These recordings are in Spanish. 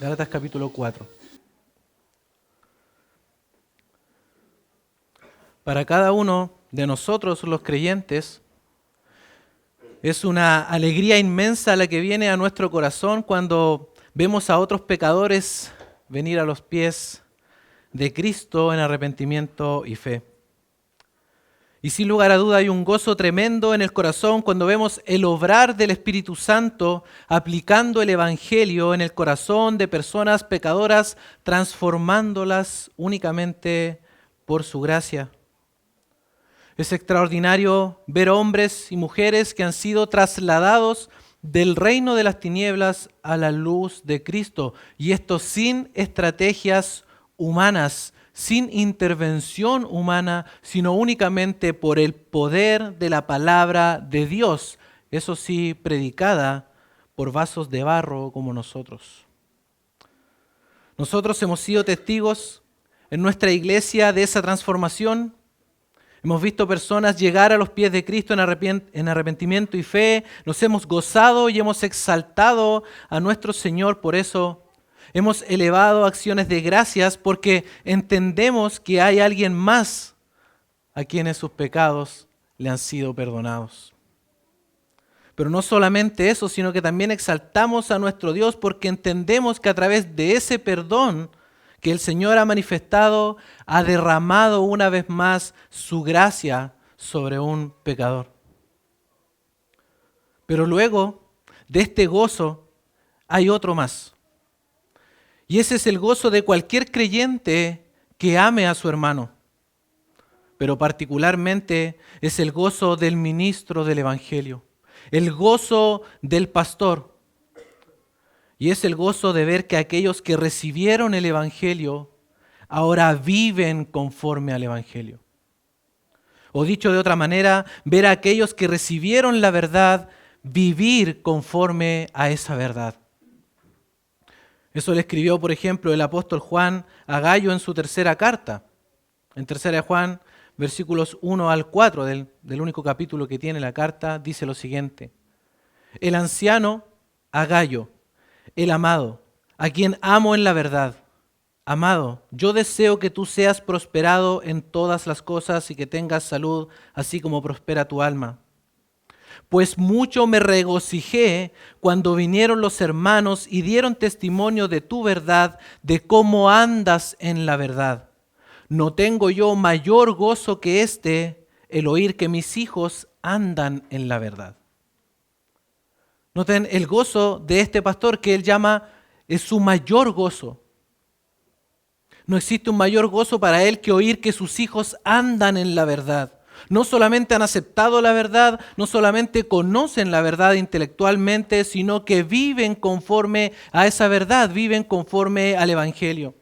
Gálatas capítulo 4. Para cada uno de nosotros, los creyentes, es una alegría inmensa la que viene a nuestro corazón cuando vemos a otros pecadores venir a los pies de Cristo en arrepentimiento y fe. Y sin lugar a duda hay un gozo tremendo en el corazón cuando vemos el obrar del Espíritu Santo aplicando el Evangelio en el corazón de personas pecadoras, transformándolas únicamente por su gracia. Es extraordinario ver hombres y mujeres que han sido trasladados del reino de las tinieblas a la luz de Cristo, y esto sin estrategias humanas, sin intervención humana, sino únicamente por el poder de la palabra de Dios, eso sí, predicada por vasos de barro como nosotros. Nosotros hemos sido testigos en nuestra iglesia de esa transformación. Hemos visto personas llegar a los pies de Cristo en arrepentimiento y fe. Nos hemos gozado y hemos exaltado a nuestro Señor por eso. Hemos elevado acciones de gracias porque entendemos que hay alguien más a quienes sus pecados le han sido perdonados. Pero no solamente eso, sino que también exaltamos a nuestro Dios porque entendemos que a través de ese perdón que el Señor ha manifestado, ha derramado una vez más su gracia sobre un pecador. Pero luego de este gozo hay otro más. Y ese es el gozo de cualquier creyente que ame a su hermano. Pero particularmente es el gozo del ministro del Evangelio, el gozo del pastor. Y es el gozo de ver que aquellos que recibieron el Evangelio ahora viven conforme al Evangelio. O dicho de otra manera, ver a aquellos que recibieron la verdad vivir conforme a esa verdad. Eso le escribió, por ejemplo, el apóstol Juan a Gayo en su tercera carta. En tercera de Juan, versículos 1 al 4 del único capítulo que tiene la carta, dice lo siguiente. El anciano a Gayo, el amado, a quien amo en la verdad. Amado, yo deseo que tú seas prosperado en todas las cosas y que tengas salud, así como prospera tu alma. Pues mucho me regocijé cuando vinieron los hermanos y dieron testimonio de tu verdad, de cómo andas en la verdad. No tengo yo mayor gozo que este, el oír que mis hijos andan en la verdad. Noten el gozo de este pastor que él llama es su mayor gozo. No existe un mayor gozo para él que oír que sus hijos andan en la verdad. No solamente han aceptado la verdad, no solamente conocen la verdad intelectualmente, sino que viven conforme a esa verdad, viven conforme al Evangelio.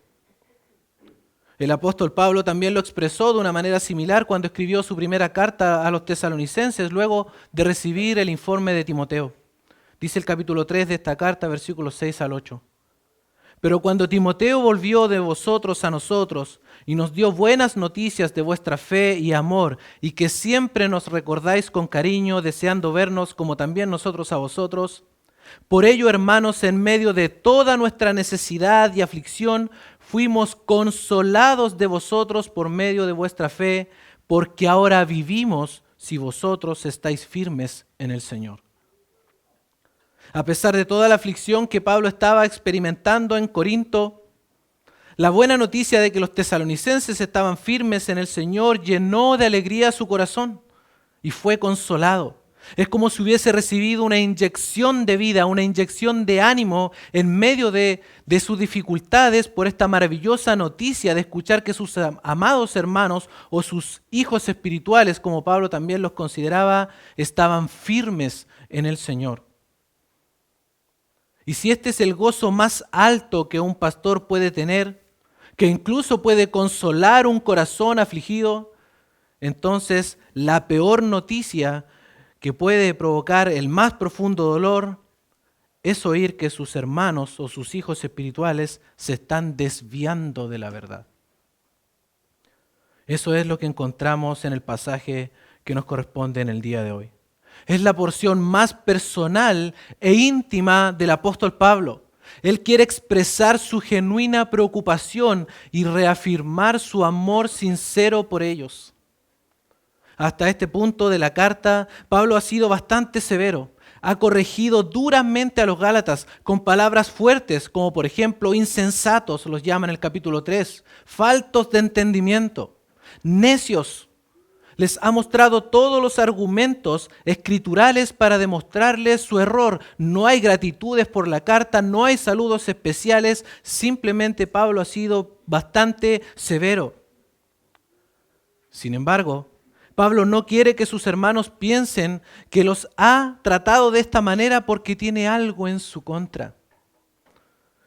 El apóstol Pablo también lo expresó de una manera similar cuando escribió su primera carta a los tesalonicenses, luego de recibir el informe de Timoteo. Dice el capítulo 3 de esta carta, versículos 6 al 8. Pero cuando Timoteo volvió de vosotros a nosotros y nos dio buenas noticias de vuestra fe y amor, y que siempre nos recordáis con cariño, deseando vernos como también nosotros a vosotros, por ello, hermanos, en medio de toda nuestra necesidad y aflicción, fuimos consolados de vosotros por medio de vuestra fe, porque ahora vivimos si vosotros estáis firmes en el Señor. A pesar de toda la aflicción que Pablo estaba experimentando en Corinto, la buena noticia de que los tesalonicenses estaban firmes en el Señor llenó de alegría su corazón y fue consolado. Es como si hubiese recibido una inyección de vida, una inyección de ánimo en medio de sus dificultades por esta maravillosa noticia de escuchar que sus amados hermanos o sus hijos espirituales, como Pablo también los consideraba, estaban firmes en el Señor. Y si este es el gozo más alto que un pastor puede tener, que incluso puede consolar un corazón afligido, entonces la peor noticia que puede provocar el más profundo dolor es oír que sus hermanos o sus hijos espirituales se están desviando de la verdad. Eso es lo que encontramos en el pasaje que nos corresponde en el día de hoy. Es la porción más personal e íntima del apóstol Pablo. Él quiere expresar su genuina preocupación y reafirmar su amor sincero por ellos. Hasta este punto de la carta, Pablo ha sido bastante severo. Ha corregido duramente a los Gálatas con palabras fuertes, como por ejemplo insensatos, los llama en el capítulo 3, faltos de entendimiento, necios. Les ha mostrado todos los argumentos escriturales para demostrarles su error. No hay gratitudes por la carta, no hay saludos especiales, simplemente Pablo ha sido bastante severo. Sin embargo, Pablo no quiere que sus hermanos piensen que los ha tratado de esta manera porque tiene algo en su contra,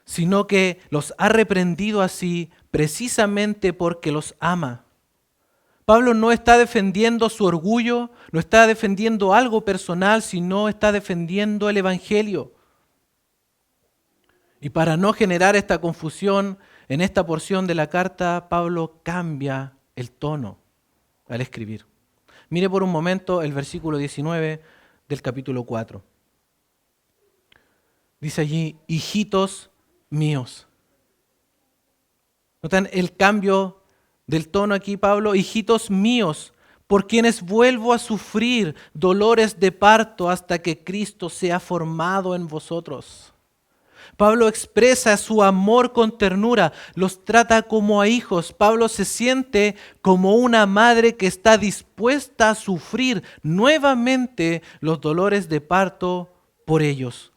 sino que los ha reprendido así precisamente porque los ama. Pablo no está defendiendo su orgullo, no está defendiendo algo personal, sino está defendiendo el Evangelio. Y para no generar esta confusión, en esta porción de la carta, Pablo cambia el tono al escribir. Mire por un momento el versículo 19 del capítulo 4. Dice allí, hijitos míos. ¿Notan el cambio del tono aquí, Pablo? Hijitos míos, por quienes vuelvo a sufrir dolores de parto hasta que Cristo sea formado en vosotros. Pablo expresa su amor con ternura, los trata como a hijos. Pablo se siente como una madre que está dispuesta a sufrir nuevamente los dolores de parto por ellos.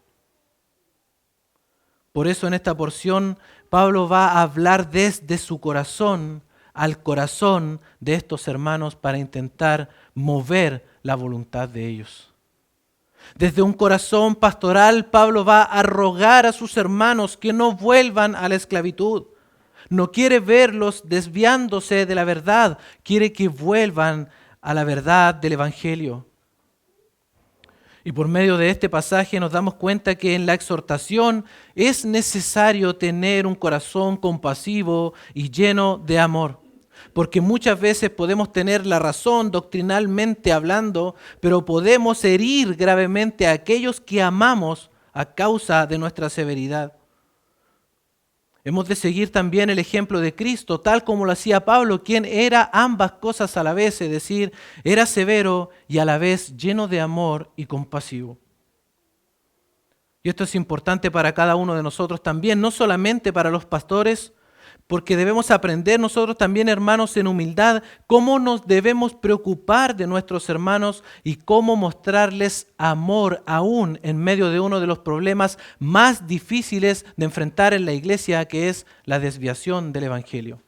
Por eso en esta porción Pablo va a hablar desde su corazón al corazón de estos hermanos para intentar mover la voluntad de ellos. Desde un corazón pastoral, Pablo va a rogar a sus hermanos que no vuelvan a la esclavitud. No quiere verlos desviándose de la verdad, quiere que vuelvan a la verdad del Evangelio. Y por medio de este pasaje nos damos cuenta que en la exhortación es necesario tener un corazón compasivo y lleno de amor. Porque muchas veces podemos tener la razón doctrinalmente hablando, pero podemos herir gravemente a aquellos que amamos a causa de nuestra severidad. Hemos de seguir también el ejemplo de Cristo, tal como lo hacía Pablo, quien era ambas cosas a la vez, es decir, era severo y a la vez lleno de amor y compasivo. Y esto es importante para cada uno de nosotros también, no solamente para los pastores, porque debemos aprender nosotros también, hermanos, en humildad, cómo nos debemos preocupar de nuestros hermanos y cómo mostrarles amor aún en medio de uno de los problemas más difíciles de enfrentar en la iglesia, que es la desviación del Evangelio.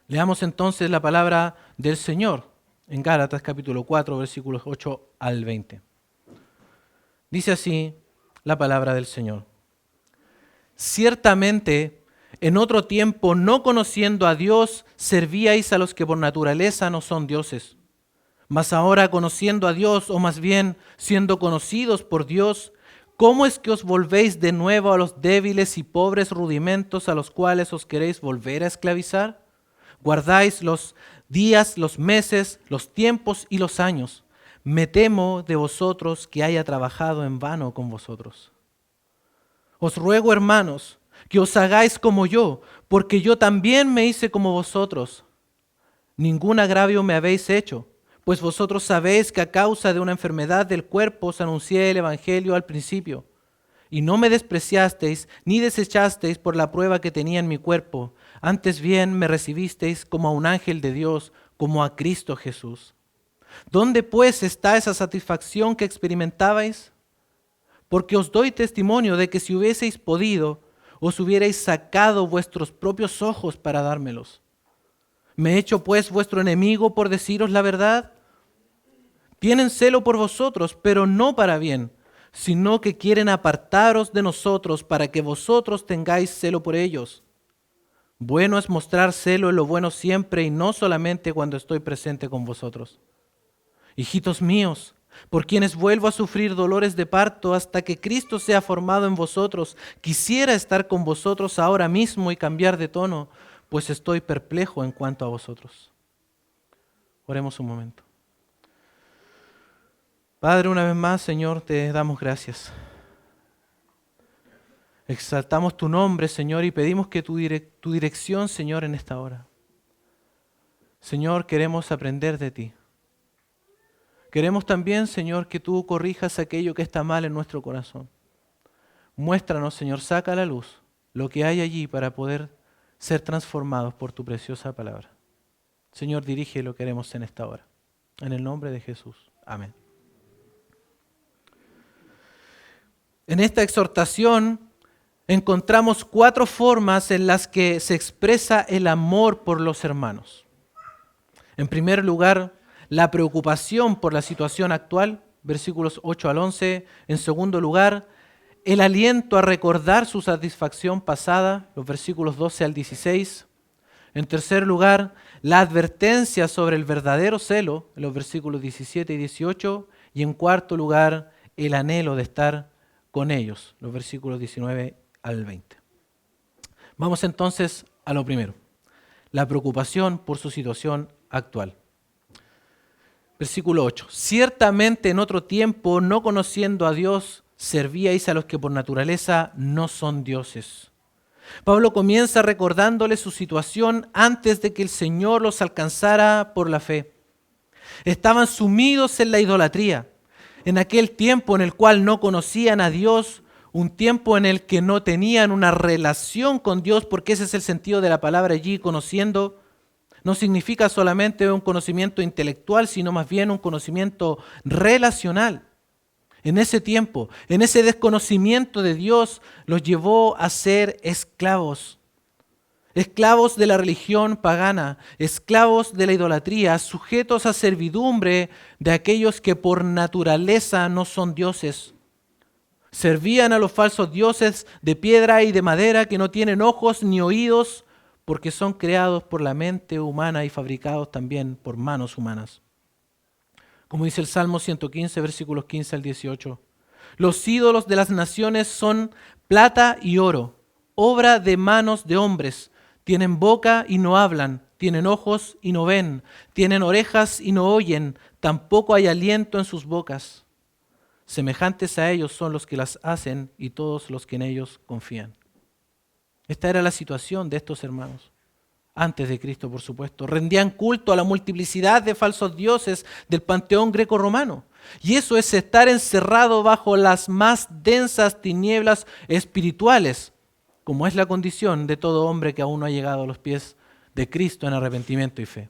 Leamos entonces la palabra del Señor en Gálatas capítulo 4, versículos 8 al 20. Dice así la palabra del Señor. Ciertamente, en otro tiempo, no conociendo a Dios, servíais a los que por naturaleza no son dioses. Mas ahora, conociendo a Dios, o más bien siendo conocidos por Dios, ¿cómo es que os volvéis de nuevo a los débiles y pobres rudimentos a los cuales os queréis volver a esclavizar? Guardáis los días, los meses, los tiempos y los años. Me temo de vosotros que haya trabajado en vano con vosotros. Os ruego, hermanos, que os hagáis como yo, porque yo también me hice como vosotros. Ningún agravio me habéis hecho, pues vosotros sabéis que a causa de una enfermedad del cuerpo os anuncié el Evangelio al principio, y no me despreciasteis ni desechasteis por la prueba que tenía en mi cuerpo, antes bien me recibisteis como a un ángel de Dios, como a Cristo Jesús. ¿Dónde pues está esa satisfacción que experimentabais? Porque os doy testimonio de que si hubieseis podido, os hubierais sacado vuestros propios ojos para dármelos. ¿Me he hecho pues vuestro enemigo por deciros la verdad? Tienen celo por vosotros, pero no para bien, sino que quieren apartaros de nosotros para que vosotros tengáis celo por ellos. Bueno es mostrar celo en lo bueno siempre y no solamente cuando estoy presente con vosotros. Hijitos míos, por quienes vuelvo a sufrir dolores de parto hasta que Cristo sea formado en vosotros, quisiera estar con vosotros ahora mismo y cambiar de tono, pues estoy perplejo en cuanto a vosotros. Oremos un momento. Padre, una vez más, Señor, te damos gracias. Exaltamos tu nombre, Señor, y pedimos que tu dirección, Señor, en esta hora. Señor, queremos aprender de ti. Queremos también, Señor, que tú corrijas aquello que está mal en nuestro corazón. Muéstranos, Señor, saca a la luz lo que hay allí para poder ser transformados por tu preciosa palabra. Señor, dirige lo que queremos en esta hora. En el nombre de Jesús. Amén. En esta exhortación encontramos 4 formas en las que se expresa el amor por los hermanos. En primer lugar, la preocupación por la situación actual, versículos 8 al 11. En segundo lugar, el aliento a recordar su satisfacción pasada, los versículos 12 al 16. En tercer lugar, la advertencia sobre el verdadero celo, en los versículos 17 y 18. Y en cuarto lugar, el anhelo de estar con ellos, los versículos 19 al 20. Vamos entonces a lo primero, la preocupación por su situación actual. Versículo 8. Ciertamente en otro tiempo, no conociendo a Dios, servíais a los que por naturaleza no son dioses. Pablo comienza recordándole su situación antes de que el Señor los alcanzara por la fe. Estaban sumidos en la idolatría, en aquel tiempo en el cual no conocían a Dios, un tiempo en el que no tenían una relación con Dios, porque ese es el sentido de la palabra allí, conociendo. No significa solamente un conocimiento intelectual, sino más bien un conocimiento relacional. En ese tiempo, en ese desconocimiento de Dios, los llevó a ser esclavos. Esclavos de la religión pagana, esclavos de la idolatría, sujetos a servidumbre de aquellos que por naturaleza no son dioses. Servían a los falsos dioses de piedra y de madera que no tienen ojos ni oídos, porque son creados por la mente humana y fabricados también por manos humanas. Como dice el Salmo 115, versículos 15 al 18. Los ídolos de las naciones son plata y oro, obra de manos de hombres. Tienen boca y no hablan, tienen ojos y no ven, tienen orejas y no oyen, tampoco hay aliento en sus bocas. Semejantes a ellos son los que las hacen y todos los que en ellos confían. Esta era la situación de estos hermanos. Antes de Cristo, por supuesto. Rendían culto a la multiplicidad de falsos dioses del panteón greco-romano. Y eso es estar encerrado bajo las más densas tinieblas espirituales, como es la condición de todo hombre que aún no ha llegado a los pies de Cristo en arrepentimiento y fe.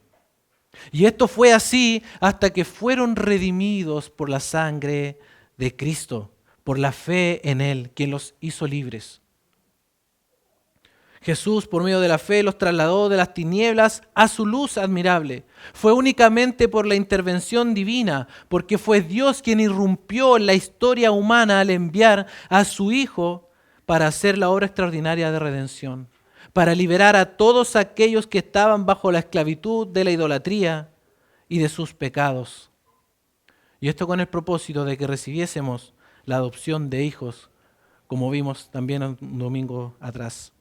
Y esto fue así hasta que fueron redimidos por la sangre de Cristo, por la fe en Él, quien los hizo libres. Jesús, por medio de la fe, los trasladó de las tinieblas a su luz admirable. Fue únicamente por la intervención divina, porque fue Dios quien irrumpió en la historia humana al enviar a su Hijo para hacer la obra extraordinaria de redención, para liberar a todos aquellos que estaban bajo la esclavitud de la idolatría y de sus pecados. Y esto con el propósito de que recibiésemos la adopción de hijos, como vimos también un domingo atrás.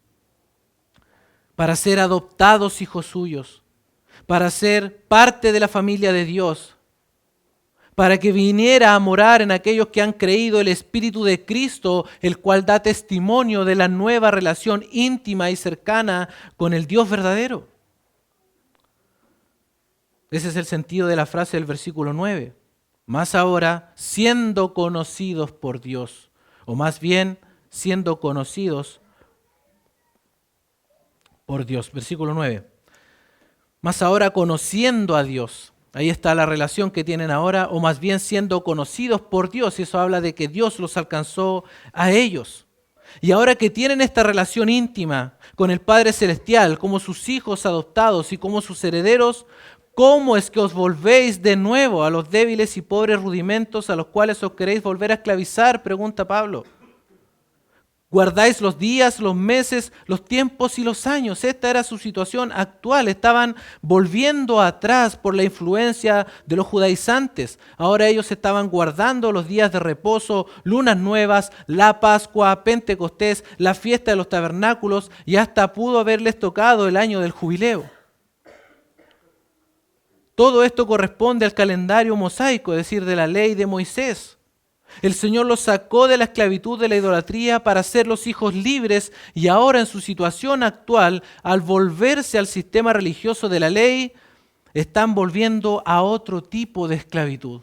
Para ser adoptados hijos suyos, para ser parte de la familia de Dios, para que viniera a morar en aquellos que han creído el Espíritu de Cristo, el cual da testimonio de la nueva relación íntima y cercana con el Dios verdadero. Ese es el sentido de la frase del versículo 9. Más ahora, siendo conocidos por Dios, o más bien, siendo conocidos por Dios. Versículo 9. Más ahora conociendo a Dios. Ahí está la relación que tienen ahora, o más bien siendo conocidos por Dios. Y eso habla de que Dios los alcanzó a ellos. Y ahora que tienen esta relación íntima con el Padre Celestial, como sus hijos adoptados y como sus herederos, ¿cómo es que os volvéis de nuevo a los débiles y pobres rudimentos a los cuales os queréis volver a esclavizar? Pregunta Pablo. Guardáis los días, los meses, los tiempos y los años. Esta era su situación actual. Estaban volviendo atrás por la influencia de los judaizantes. Ahora ellos estaban guardando los días de reposo, lunas nuevas, la Pascua, Pentecostés, la fiesta de los tabernáculos y hasta pudo haberles tocado el año del jubileo. Todo esto corresponde al calendario mosaico, es decir, de la ley de Moisés. El Señor los sacó de la esclavitud de la idolatría para hacerlos hijos libres y ahora en su situación actual, al volverse al sistema religioso de la ley, están volviendo a otro tipo de esclavitud.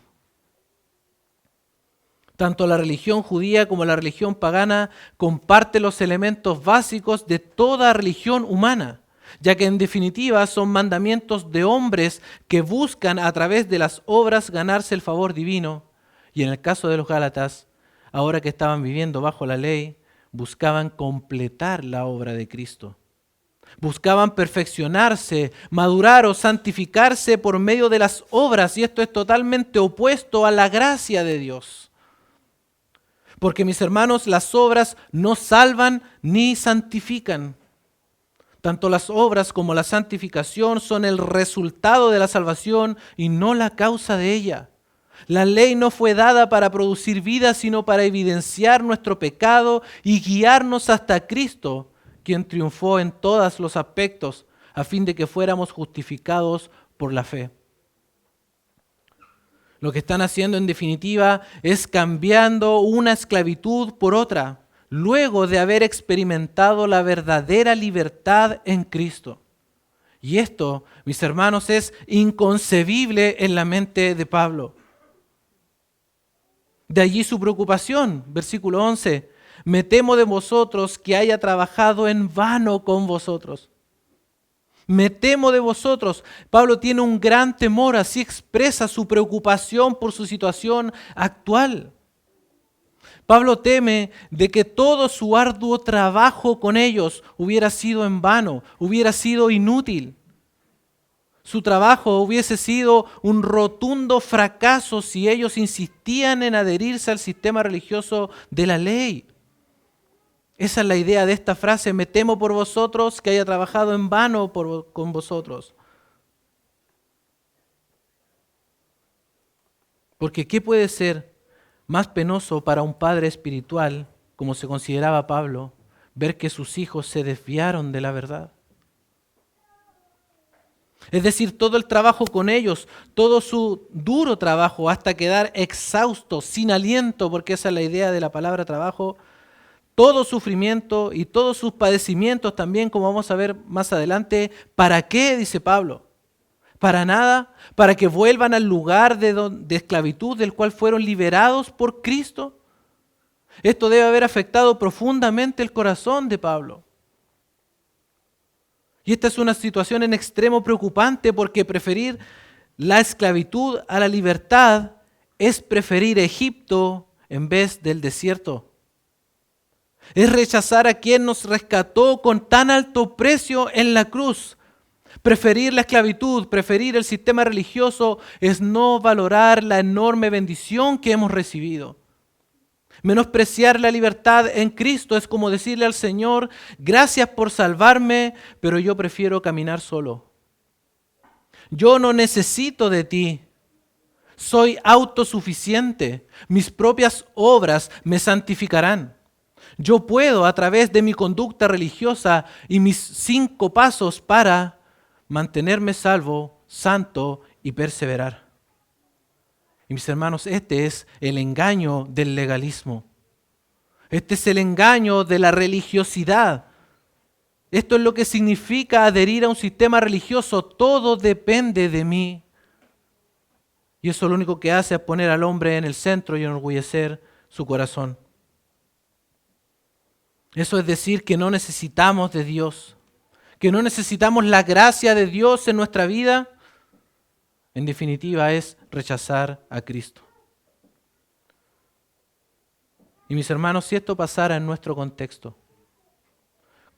Tanto la religión judía como la religión pagana comparten los elementos básicos de toda religión humana, ya que en definitiva son mandamientos de hombres que buscan a través de las obras ganarse el favor divino. Y en el caso de los Gálatas, ahora que estaban viviendo bajo la ley, buscaban completar la obra de Cristo. Buscaban perfeccionarse, madurar o santificarse por medio de las obras, y esto es totalmente opuesto a la gracia de Dios. Porque, mis hermanos, las obras no salvan ni santifican. Tanto las obras como la santificación son el resultado de la salvación y no la causa de ella. La ley no fue dada para producir vida, sino para evidenciar nuestro pecado y guiarnos hasta Cristo, quien triunfó en todos los aspectos, a fin de que fuéramos justificados por la fe. Lo que están haciendo en definitiva es cambiando una esclavitud por otra, luego de haber experimentado la verdadera libertad en Cristo. Y esto, mis hermanos, es inconcebible en la mente de Pablo. De allí su preocupación, versículo 11. Me temo de vosotros que haya trabajado en vano con vosotros. Me temo de vosotros. Pablo tiene un gran temor, así expresa su preocupación por su situación actual. Pablo teme de que todo su arduo trabajo con ellos hubiera sido en vano, hubiera sido inútil. Su trabajo hubiese sido un rotundo fracaso si ellos insistían en adherirse al sistema religioso de la ley. Esa es la idea de esta frase, me temo por vosotros que haya trabajado en vano con vosotros. Porque ¿qué puede ser más penoso para un padre espiritual, como se consideraba Pablo, ver que sus hijos se desviaron de la verdad? Es decir, todo el trabajo con ellos, todo su duro trabajo hasta quedar exhausto, sin aliento, porque esa es la idea de la palabra trabajo, todo sufrimiento y todos sus padecimientos también, como vamos a ver más adelante. ¿Para qué? Dice Pablo. Para nada, para que vuelvan al lugar de esclavitud del cual fueron liberados por Cristo. Esto debe haber afectado profundamente el corazón de Pablo. Y esta es una situación en extremo preocupante porque preferir la esclavitud a la libertad es preferir Egipto en vez del desierto. Es rechazar a quien nos rescató con tan alto precio en la cruz. Preferir la esclavitud, preferir el sistema religioso es no valorar la enorme bendición que hemos recibido. Menospreciar la libertad en Cristo es como decirle al Señor, gracias por salvarme, pero yo prefiero caminar solo. Yo no necesito de ti. Soy autosuficiente. Mis propias obras me santificarán. Yo puedo, a través de mi conducta religiosa y mis 5 pasos para mantenerme salvo, santo y perseverar. Y mis hermanos, este es el engaño del legalismo. Este es el engaño de la religiosidad. Esto es lo que significa adherir a un sistema religioso. Todo depende de mí. Y eso lo único que hace es poner al hombre en el centro y enorgullecer su corazón. Eso es decir que no necesitamos de Dios, que no necesitamos la gracia de Dios en nuestra vida. En definitiva es rechazar a Cristo. Y mis hermanos, si esto pasara en nuestro contexto,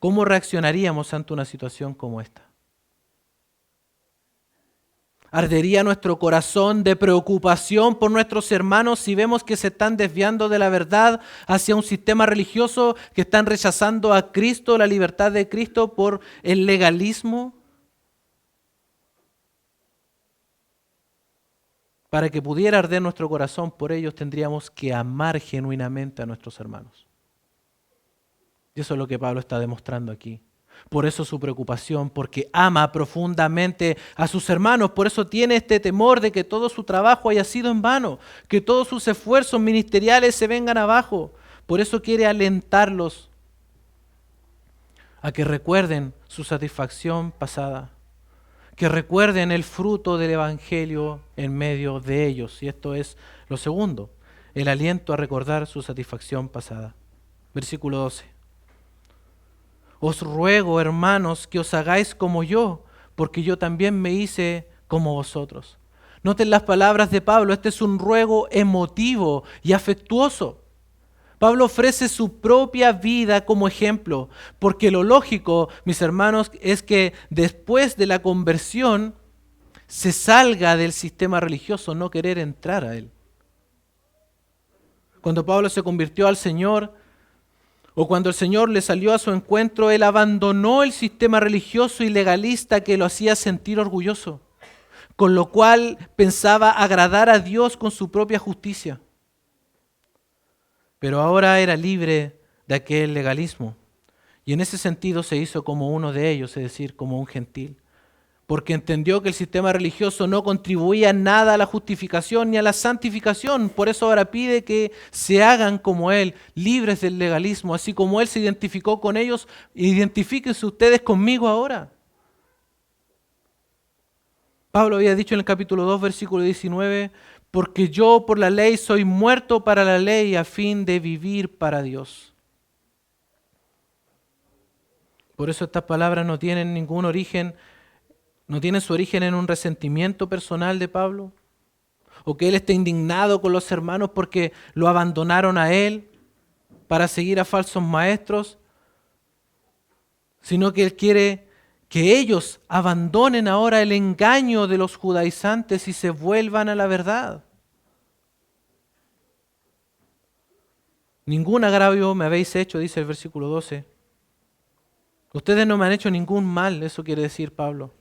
¿cómo reaccionaríamos ante una situación como esta? ¿Ardería nuestro corazón de preocupación por nuestros hermanos si vemos que se están desviando de la verdad hacia un sistema religioso, que están rechazando a Cristo, la libertad de Cristo, por el legalismo? Para que pudiera arder nuestro corazón por ellos, tendríamos que amar genuinamente a nuestros hermanos. Y eso es lo que Pablo está demostrando aquí. Por eso su preocupación, porque ama profundamente a sus hermanos. Por eso tiene este temor de que todo su trabajo haya sido en vano, que todos sus esfuerzos ministeriales se vengan abajo. Por eso quiere alentarlos a que recuerden su satisfacción pasada, que recuerden el fruto del Evangelio en medio de ellos. Y esto es lo segundo, el aliento a recordar su satisfacción pasada. Versículo 12. Os ruego, hermanos, que os hagáis como yo, porque yo también me hice como vosotros. Noten las palabras de Pablo, este es un ruego emotivo y afectuoso. Pablo ofrece su propia vida como ejemplo, porque lo lógico, mis hermanos, es que después de la conversión se salga del sistema religioso, no querer entrar a él. Cuando Pablo se convirtió al Señor, o cuando el Señor le salió a su encuentro, él abandonó el sistema religioso y legalista que lo hacía sentir orgulloso, con lo cual pensaba agradar a Dios con su propia justicia. Pero ahora era libre de aquel legalismo y en ese sentido se hizo como uno de ellos, es decir, como un gentil, porque entendió que el sistema religioso no contribuía en nada a la justificación ni a la santificación. Por eso ahora pide que se hagan como Él, libres del legalismo, así como Él se identificó con ellos, identifíquense ustedes conmigo ahora. Pablo había dicho en el capítulo 2, versículo 19, porque yo por la ley soy muerto para la ley a fin de vivir para Dios. Por eso estas palabras no tienen ningún origen, no tienen su origen en un resentimiento personal de Pablo, o que él esté indignado con los hermanos porque lo abandonaron a él para seguir a falsos maestros, sino que él quiere que ellos abandonen ahora el engaño de los judaizantes y se vuelvan a la verdad. Ningún agravio me habéis hecho, dice el versículo 12. Ustedes no me han hecho ningún mal, eso quiere decir Pablo.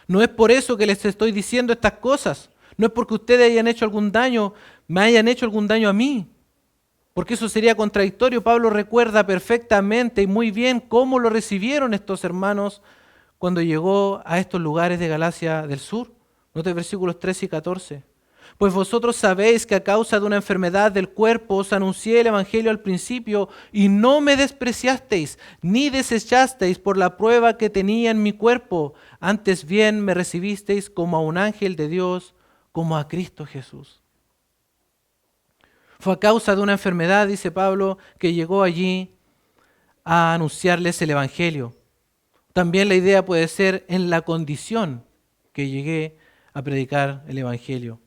No es por eso que les estoy diciendo estas cosas. No es porque ustedes hayan hecho algún daño, me hayan hecho algún daño a mí. Porque eso sería contradictorio. Pablo recuerda perfectamente y muy bien cómo lo recibieron estos hermanos cuando llegó a estos lugares de Galacia del Sur. Note versículos 13 y 14. Pues vosotros sabéis que a causa de una enfermedad del cuerpo os anuncié el Evangelio al principio y no me despreciasteis, ni desechasteis por la prueba que tenía en mi cuerpo. Antes bien me recibisteis como a un ángel de Dios, como a Cristo Jesús. Fue a causa de una enfermedad, dice Pablo, que llegó allí a anunciarles el Evangelio. También la idea puede ser en la condición que llegué a predicar el Evangelio.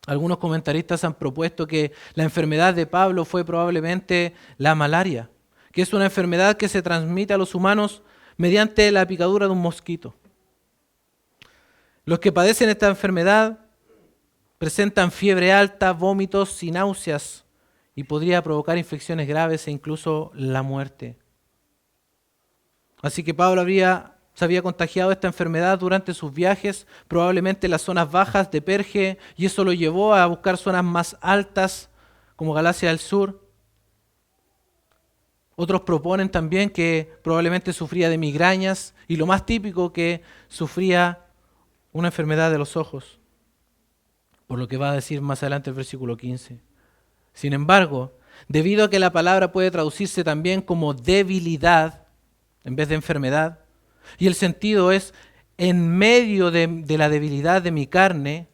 Algunos comentaristas han propuesto que la enfermedad de Pablo fue probablemente la malaria, que es una enfermedad que se transmite a los humanos mediante la picadura de un mosquito. Los que padecen esta enfermedad presentan fiebre alta, vómitos y náuseas y podría provocar infecciones graves e incluso la muerte. Así que Pablo se había contagiado de esta enfermedad durante sus viajes, probablemente en las zonas bajas de Perge, y eso lo llevó a buscar zonas más altas, como Galacia del Sur. Otros proponen también que probablemente sufría de migrañas, y lo más típico, que sufría una enfermedad de los ojos, por lo que va a decir más adelante el versículo 15. Sin embargo, debido a que la palabra puede traducirse también como debilidad en vez de enfermedad, y el sentido es en medio de la debilidad de mi carne,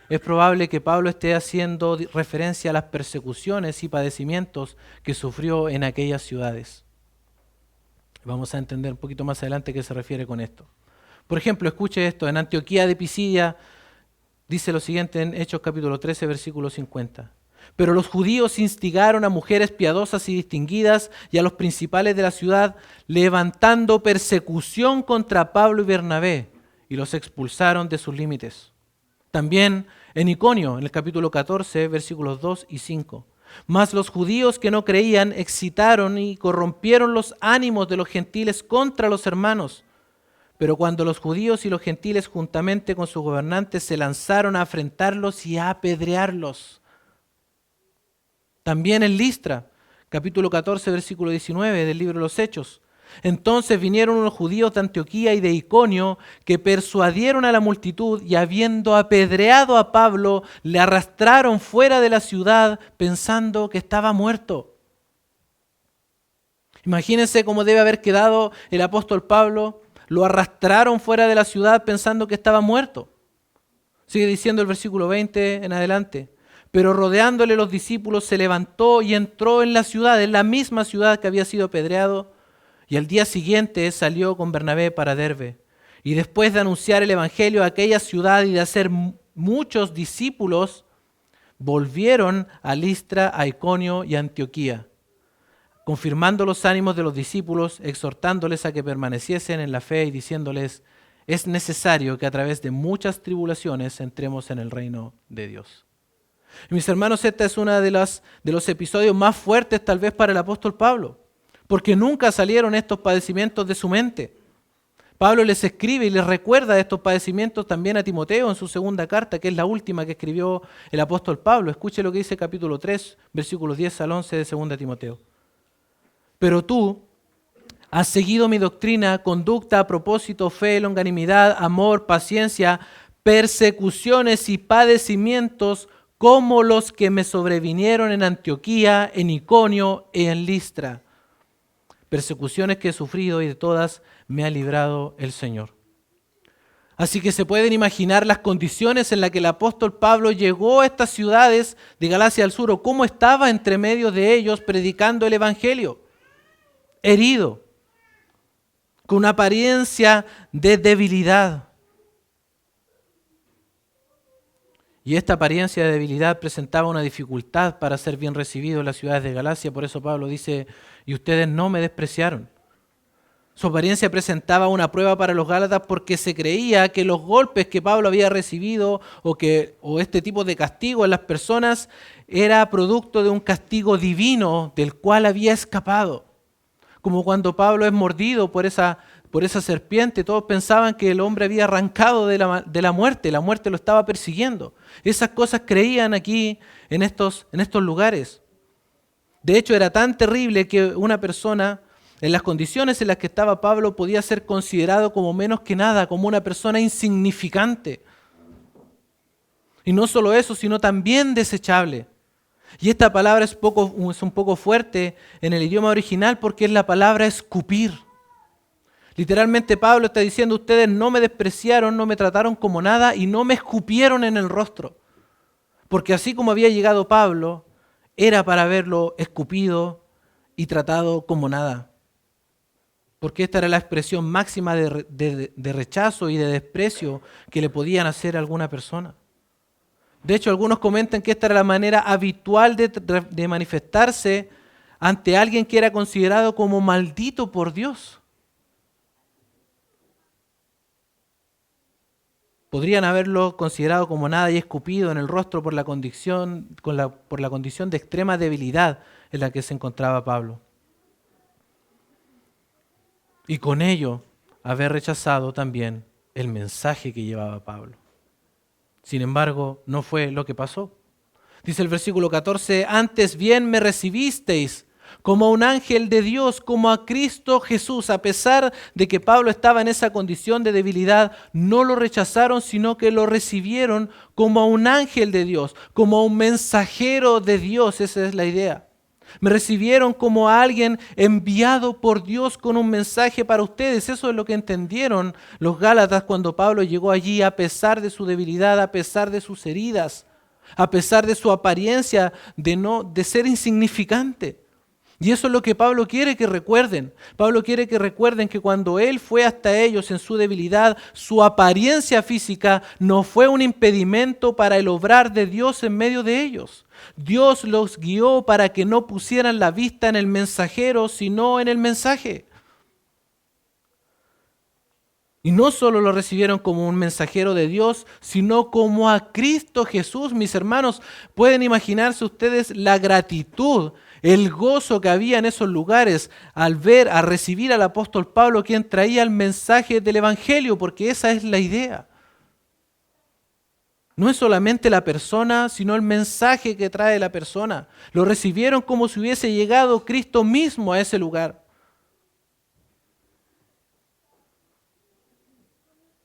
es probable que Pablo esté haciendo referencia a las persecuciones y padecimientos que sufrió en aquellas ciudades. Vamos a entender un poquito más adelante qué se refiere con esto. Por ejemplo, escuche esto, en Antioquía de Pisidia dice lo siguiente en Hechos capítulo 13, versículo 50. Pero los judíos instigaron a mujeres piadosas y distinguidas y a los principales de la ciudad, levantando persecución contra Pablo y Bernabé, y los expulsaron de sus límites. También en Iconio, en el capítulo 14, versículos 2 y 5. Mas los judíos que no creían excitaron y corrompieron los ánimos de los gentiles contra los hermanos. Pero cuando los judíos y los gentiles juntamente con sus gobernantes se lanzaron a afrentarlos y a apedrearlos. También en Listra, capítulo 14, versículo 19 del libro de los Hechos. Entonces vinieron unos judíos de Antioquía y de Iconio que persuadieron a la multitud y habiendo apedreado a Pablo, le arrastraron fuera de la ciudad pensando que estaba muerto. Imagínense cómo debe haber quedado el apóstol Pablo. Lo arrastraron fuera de la ciudad pensando que estaba muerto. Sigue diciendo el versículo 20 en adelante. Pero rodeándole los discípulos se levantó y entró en la ciudad, en la misma ciudad que había sido apedreado. Y al día siguiente salió con Bernabé para Derbe. Y después de anunciar el evangelio a aquella ciudad y de hacer muchos discípulos, volvieron a Listra, a Iconio y a Antioquía, confirmando los ánimos de los discípulos, exhortándoles a que permaneciesen en la fe y diciéndoles, es necesario que a través de muchas tribulaciones entremos en el reino de Dios. Y mis hermanos, este es uno de los episodios más fuertes tal vez para el apóstol Pablo, porque nunca salieron estos padecimientos de su mente. Pablo les escribe y les recuerda estos padecimientos también a Timoteo en su segunda carta, que es la última que escribió el apóstol Pablo. Escuche lo que dice capítulo 3, versículos 10 al 11 de 2 Timoteo. Pero tú has seguido mi doctrina, conducta, propósito, fe, longanimidad, amor, paciencia, persecuciones y padecimientos como los que me sobrevinieron en Antioquía, en Iconio y en Listra. Persecuciones que he sufrido y de todas me ha librado el Señor. Así que se pueden imaginar las condiciones en las que el apóstol Pablo llegó a estas ciudades de Galacia al sur, o cómo estaba entre medio de ellos predicando el evangelio. Herido, con una apariencia de debilidad. Y esta apariencia de debilidad presentaba una dificultad para ser bien recibido en las ciudades de Galacia. Por eso Pablo dice, y ustedes no me despreciaron. Su apariencia presentaba una prueba para los gálatas porque se creía que los golpes que Pablo había recibido o este tipo de castigo en las personas era producto de un castigo divino del cual había escapado. Como cuando Pablo es mordido por esa serpiente, todos pensaban que el hombre había arrancado de la muerte lo estaba persiguiendo. Esas cosas creían aquí en estos lugares. De hecho, era tan terrible que una persona, en las condiciones en las que estaba Pablo, podía ser considerado como menos que nada, como una persona insignificante. Y no solo eso, sino también desechable. Y esta palabra es un poco fuerte en el idioma original porque es la palabra escupir. Literalmente Pablo está diciendo, ustedes no me despreciaron, no me trataron como nada y no me escupieron en el rostro. Porque así como había llegado Pablo, era para haberlo escupido y tratado como nada. Porque esta era la expresión máxima de rechazo y de desprecio que le podían hacer a alguna persona. De hecho, algunos comentan que esta era la manera habitual de manifestarse ante alguien que era considerado como maldito por Dios. Podrían haberlo considerado como nada y escupido en el rostro por la condición de extrema debilidad en la que se encontraba Pablo. Y con ello haber rechazado también el mensaje que llevaba Pablo. Sin embargo, no fue lo que pasó. Dice el versículo 14, antes bien me recibisteis como a un ángel de Dios, como a Cristo Jesús. A pesar de que Pablo estaba en esa condición de debilidad, no lo rechazaron, sino que lo recibieron como a un ángel de Dios, como a un mensajero de Dios. Esa es la idea. Me recibieron como a alguien enviado por Dios con un mensaje para ustedes. Eso es lo que entendieron los gálatas cuando Pablo llegó allí, a pesar de su debilidad, a pesar de sus heridas, a pesar de su apariencia de ser insignificante. Y eso es lo que Pablo quiere que recuerden. Pablo quiere que recuerden que cuando él fue hasta ellos en su debilidad, su apariencia física no fue un impedimento para el obrar de Dios en medio de ellos. Dios los guió para que no pusieran la vista en el mensajero, sino en el mensaje. Y no solo lo recibieron como un mensajero de Dios, sino como a Cristo Jesús. Mis hermanos, pueden imaginarse ustedes la gratitud, el gozo que había en esos lugares al recibir al apóstol Pablo, quien traía el mensaje del Evangelio, porque esa es la idea. No es solamente la persona, sino el mensaje que trae la persona. Lo recibieron como si hubiese llegado Cristo mismo a ese lugar.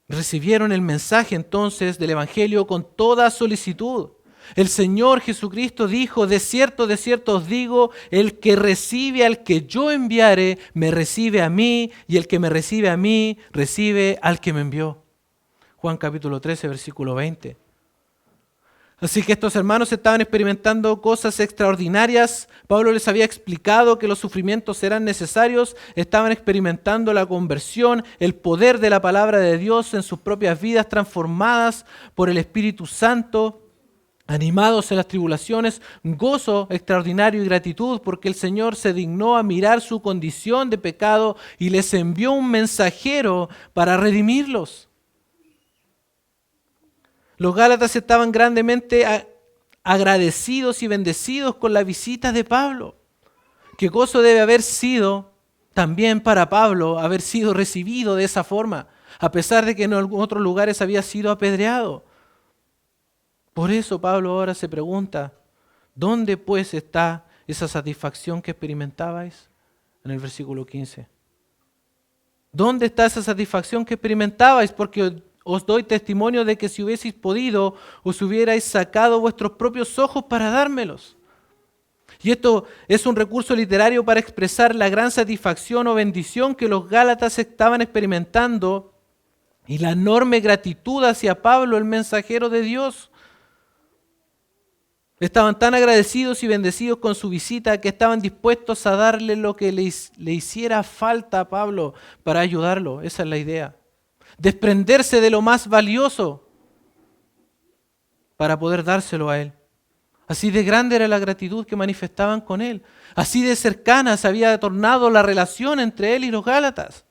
Recibieron el mensaje entonces del Evangelio con toda solicitud. El Señor Jesucristo dijo, de cierto os digo, el que recibe al que yo enviare, me recibe a mí, y el que me recibe a mí, recibe al que me envió. Juan capítulo 13, versículo 20. Así que estos hermanos estaban experimentando cosas extraordinarias. Pablo les había explicado que los sufrimientos eran necesarios. Estaban experimentando la conversión, el poder de la palabra de Dios en sus propias vidas transformadas por el Espíritu Santo. Animados en las tribulaciones, gozo extraordinario y gratitud porque el Señor se dignó a mirar su condición de pecado y les envió un mensajero para redimirlos. Los Gálatas estaban grandemente agradecidos y bendecidos con la visita de Pablo. Qué gozo debe haber sido también para Pablo haber sido recibido de esa forma, a pesar de que en otros lugares había sido apedreado. Por eso Pablo ahora se pregunta, ¿dónde pues está esa satisfacción que experimentabais? En el versículo 15. ¿Dónde está esa satisfacción que experimentabais? Porque os doy testimonio de que si hubieseis podido, os hubierais sacado vuestros propios ojos para dármelos. Y esto es un recurso literario para expresar la gran satisfacción o bendición que los Gálatas estaban experimentando y la enorme gratitud hacia Pablo, el mensajero de Dios. Estaban tan agradecidos y bendecidos con su visita que estaban dispuestos a darle lo que le hiciera falta a Pablo para ayudarlo. Esa es la idea. Desprenderse de lo más valioso para poder dárselo a él. Así de grande era la gratitud que manifestaban con él. Así de cercana se había tornado la relación entre él y los Gálatas.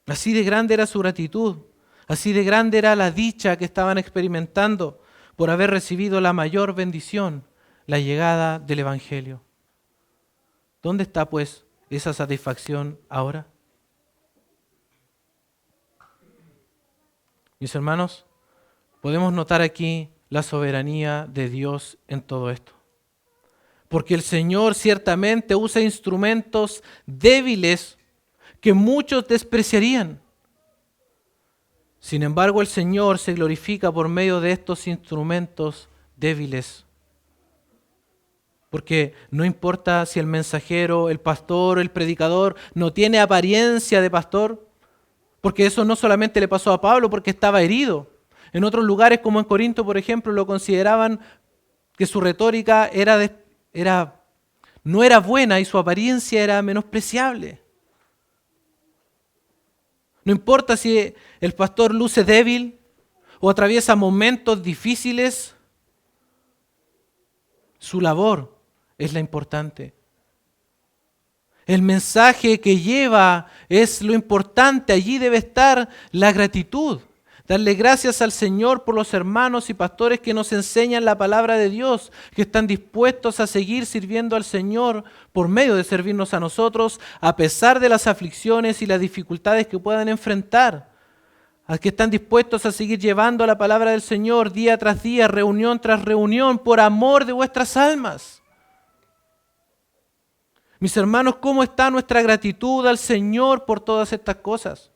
Así de grande era su gratitud. Así de grande era la dicha que estaban experimentando por haber recibido la mayor bendición, la llegada del Evangelio. ¿Dónde está, pues, esa satisfacción ahora? Mis hermanos, podemos notar aquí la soberanía de Dios en todo esto. Porque el Señor ciertamente usa instrumentos débiles que muchos despreciarían. Sin embargo, el Señor se glorifica por medio de estos instrumentos débiles. Porque no importa si el mensajero, el pastor, el predicador no tiene apariencia de pastor, porque eso no solamente le pasó a Pablo porque estaba herido. En otros lugares, como en Corinto, por ejemplo, lo consideraban que su retórica no era buena y su apariencia era menospreciable. No importa si el pastor luce débil o atraviesa momentos difíciles, su labor es la importante. El mensaje que lleva es lo importante. Allí debe estar la gratitud. Darle gracias al Señor por los hermanos y pastores que nos enseñan la palabra de Dios, que están dispuestos a seguir sirviendo al Señor por medio de servirnos a nosotros, a pesar de las aflicciones y las dificultades que puedan enfrentar. A que están dispuestos a seguir llevando la palabra del Señor día tras día, reunión tras reunión, por amor de vuestras almas. Mis hermanos, ¿cómo está nuestra gratitud al Señor por todas estas cosas?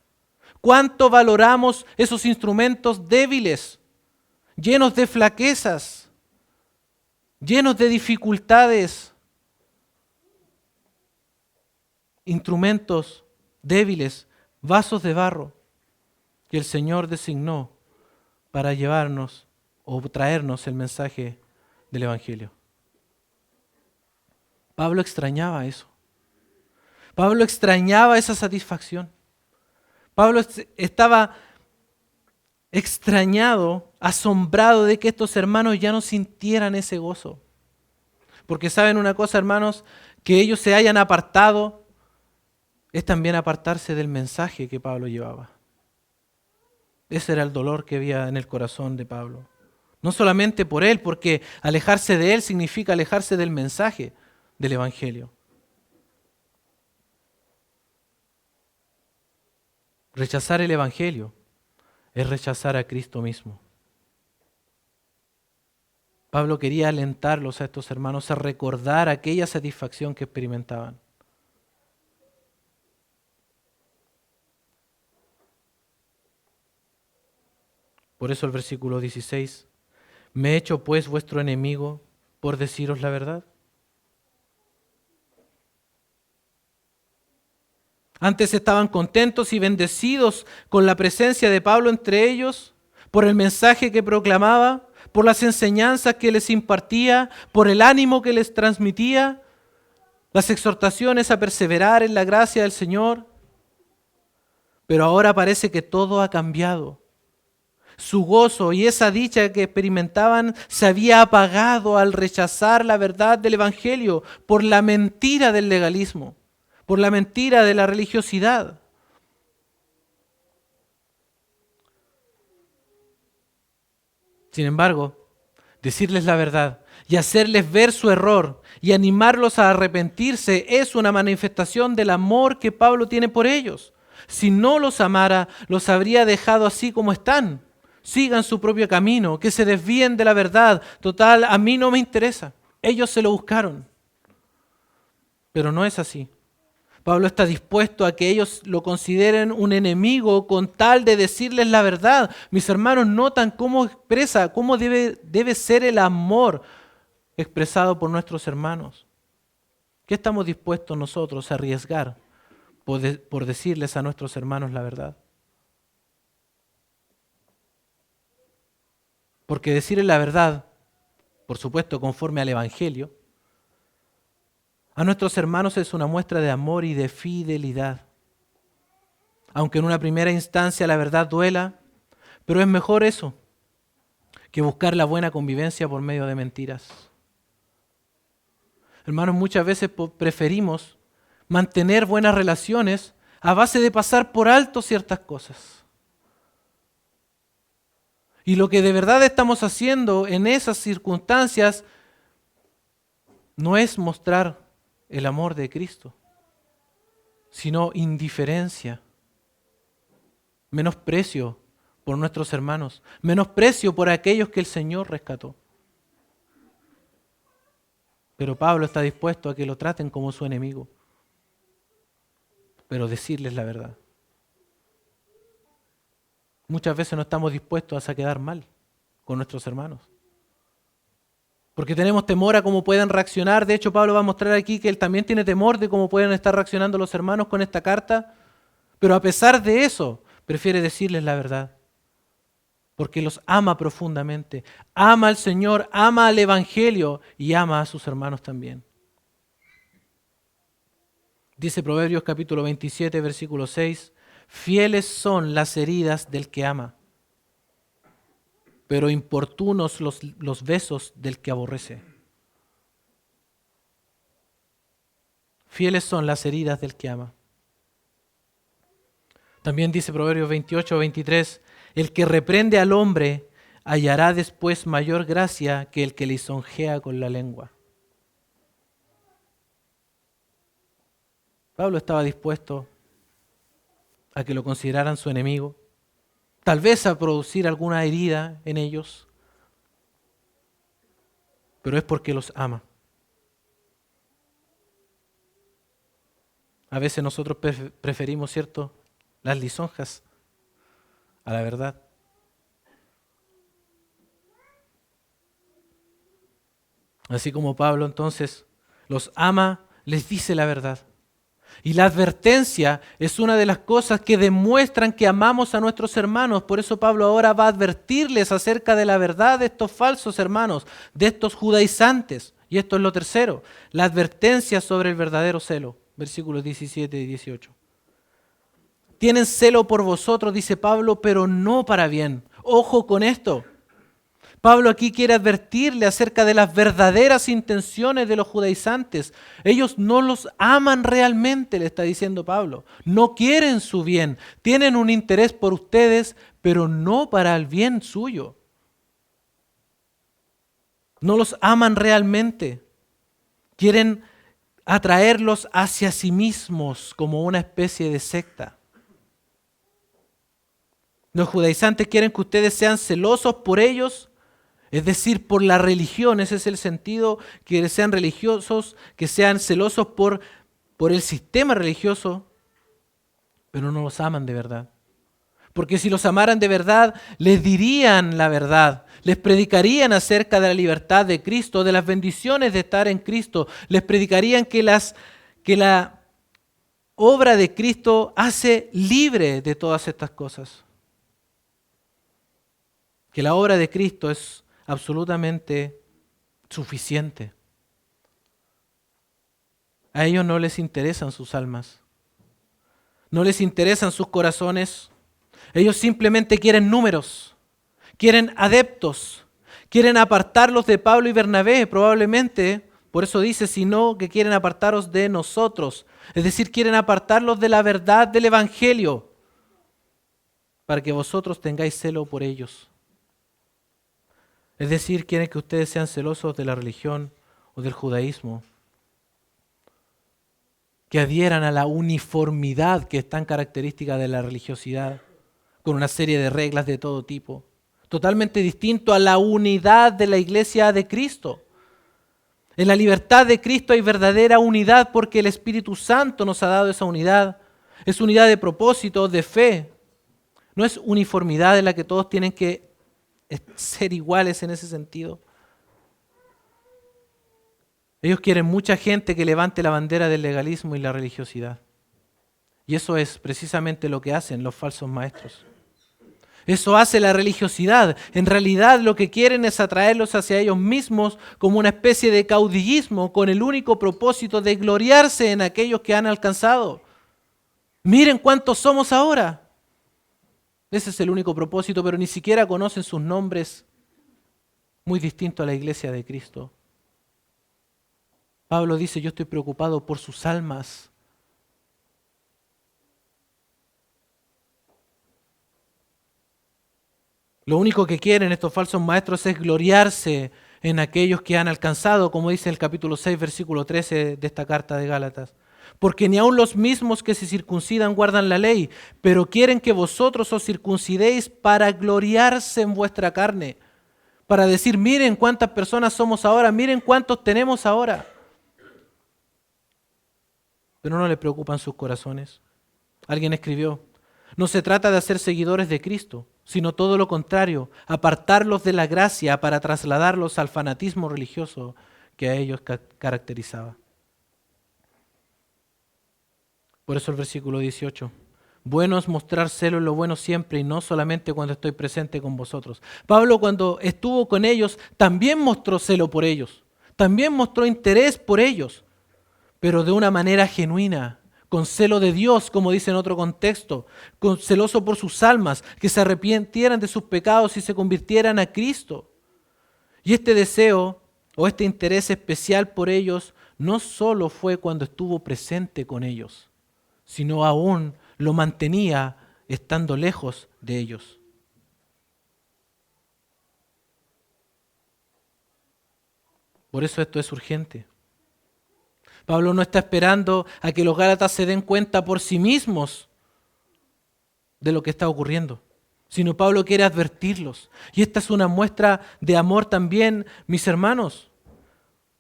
¿Cuánto valoramos esos instrumentos débiles, llenos de flaquezas, llenos de dificultades? Instrumentos débiles, vasos de barro, que el Señor designó para llevarnos o traernos el mensaje del Evangelio. Pablo extrañaba eso. Pablo extrañaba esa satisfacción. Pablo estaba extrañado, asombrado de que estos hermanos ya no sintieran ese gozo. Porque saben una cosa, hermanos, que ellos se hayan apartado es también apartarse del mensaje que Pablo llevaba. Ese era el dolor que había en el corazón de Pablo. No solamente por él, porque alejarse de él significa alejarse del mensaje del Evangelio. Rechazar el Evangelio es rechazar a Cristo mismo. Pablo quería alentarlos a estos hermanos a recordar aquella satisfacción que experimentaban. Por eso el versículo 16, ¿me he hecho pues vuestro enemigo por deciros la verdad? Antes estaban contentos y bendecidos con la presencia de Pablo entre ellos, por el mensaje que proclamaba, por las enseñanzas que les impartía, por el ánimo que les transmitía, las exhortaciones a perseverar en la gracia del Señor. Pero ahora parece que todo ha cambiado. Su gozo y esa dicha que experimentaban se había apagado al rechazar la verdad del Evangelio por la mentira del legalismo, por la mentira de la religiosidad. Sin embargo, decirles la verdad y hacerles ver su error y animarlos a arrepentirse es una manifestación del amor que Pablo tiene por ellos. Si no los amara, los habría dejado así como están. Sigan su propio camino, que se desvíen de la verdad. Total, a mí no me interesa. Ellos se lo buscaron. Pero no es así. Pablo está dispuesto a que ellos lo consideren un enemigo con tal de decirles la verdad. Mis hermanos notan cómo expresa, cómo debe ser el amor expresado por nuestros hermanos. ¿Qué estamos dispuestos nosotros a arriesgar por decirles a nuestros hermanos la verdad? Porque decirles la verdad, por supuesto conforme al Evangelio, a nuestros hermanos es una muestra de amor y de fidelidad. Aunque en una primera instancia la verdad duela, pero es mejor eso que buscar la buena convivencia por medio de mentiras. Hermanos, muchas veces preferimos mantener buenas relaciones a base de pasar por alto ciertas cosas. Y lo que de verdad estamos haciendo en esas circunstancias no es mostrar el amor de Cristo, sino indiferencia, menosprecio por nuestros hermanos, menosprecio por aquellos que el Señor rescató. Pero Pablo está dispuesto a que lo traten como su enemigo, pero decirles la verdad. Muchas veces no estamos dispuestos a quedar mal con nuestros hermanos, porque tenemos temor a cómo puedan reaccionar. De hecho, Pablo va a mostrar aquí que él también tiene temor de cómo pueden estar reaccionando los hermanos con esta carta, pero a pesar de eso, prefiere decirles la verdad, porque los ama profundamente, ama al Señor, ama al Evangelio y ama a sus hermanos también. Dice Proverbios capítulo 27, versículo 6, fieles son las heridas del que ama, pero importunos los besos del que aborrece. Fieles son las heridas del que ama. También dice Proverbios 28, 23, el que reprende al hombre hallará después mayor gracia que el que lisonjea con la lengua. Pablo estaba dispuesto a que lo consideraran su enemigo, tal vez a producir alguna herida en ellos, pero es porque los ama. A veces nosotros preferimos, ¿cierto?, las lisonjas a la verdad. Así como Pablo entonces los ama, les dice la verdad. Y la advertencia es una de las cosas que demuestran que amamos a nuestros hermanos. Por eso Pablo ahora va a advertirles acerca de la verdad de estos falsos hermanos, de estos judaizantes. Y esto es lo tercero, la advertencia sobre el verdadero celo. Versículos 17 y 18. Tienen celo por vosotros, dice Pablo, pero no para bien. Ojo con esto. Pablo aquí quiere advertirle acerca de las verdaderas intenciones de los judaizantes. Ellos no los aman realmente, le está diciendo Pablo. No quieren su bien. Tienen un interés por ustedes, pero no para el bien suyo. No los aman realmente. Quieren atraerlos hacia sí mismos como una especie de secta. Los judaizantes quieren que ustedes sean celosos por ellos, es decir, por la religión. Ese es el sentido, que sean religiosos, que sean celosos por el sistema religioso, pero no los aman de verdad. Porque si los amaran de verdad, les dirían la verdad, les predicarían acerca de la libertad de Cristo, de las bendiciones de estar en Cristo, les predicarían que la obra de Cristo hace libre de todas estas cosas. Que la obra de Cristo es absolutamente suficiente. A ellos no les interesan sus almas, no les interesan sus corazones. Ellos simplemente quieren números, quieren adeptos, quieren apartarlos de Pablo y Bernabé, probablemente, por eso dice, sino que quieren apartaros de nosotros. Es decir, quieren apartarlos de la verdad del Evangelio, para que vosotros tengáis celo por ellos. Es decir, quieren que ustedes sean celosos de la religión o del judaísmo, que adhieran a la uniformidad que es tan característica de la religiosidad, con una serie de reglas de todo tipo, totalmente distinto a la unidad de la iglesia de Cristo. En la libertad de Cristo hay verdadera unidad porque el Espíritu Santo nos ha dado esa unidad. Es unidad de propósito, de fe. No es uniformidad en la que todos tienen que ser iguales en ese sentido. Ellos quieren mucha gente que levante la bandera del legalismo y la religiosidad. Y eso es precisamente lo que hacen los falsos maestros. Eso hace la religiosidad. En realidad lo que quieren es atraerlos hacia ellos mismos como una especie de caudillismo con el único propósito de gloriarse en aquellos que han alcanzado. Miren cuántos somos ahora. Ese es el único propósito, pero ni siquiera conocen sus nombres, muy distinto a la iglesia de Cristo. Pablo dice, yo estoy preocupado por sus almas. Lo único que quieren estos falsos maestros es gloriarse en aquellos que han alcanzado, como dice el capítulo 6, versículo 13 de esta carta de Gálatas. Porque ni aun los mismos que se circuncidan guardan la ley, pero quieren que vosotros os circuncidéis para gloriarse en vuestra carne. Para decir, miren cuántas personas somos ahora, miren cuántos tenemos ahora. Pero no le preocupan sus corazones. Alguien escribió, no se trata de hacer seguidores de Cristo, sino todo lo contrario, apartarlos de la gracia para trasladarlos al fanatismo religioso que a ellos caracterizaba. Por eso el versículo 18, bueno es mostrar celo en lo bueno siempre y no solamente cuando estoy presente con vosotros. Pablo cuando estuvo con ellos también mostró celo por ellos, también mostró interés por ellos, pero de una manera genuina, con celo de Dios, como dice en otro contexto, celoso por sus almas, que se arrepintieran de sus pecados y se convirtieran a Cristo. Y este deseo o este interés especial por ellos no solo fue cuando estuvo presente con ellos, sino aún lo mantenía estando lejos de ellos. Por eso esto es urgente. Pablo no está esperando a que los gálatas se den cuenta por sí mismos de lo que está ocurriendo, sino Pablo quiere advertirlos. Y esta es una muestra de amor también, mis hermanos,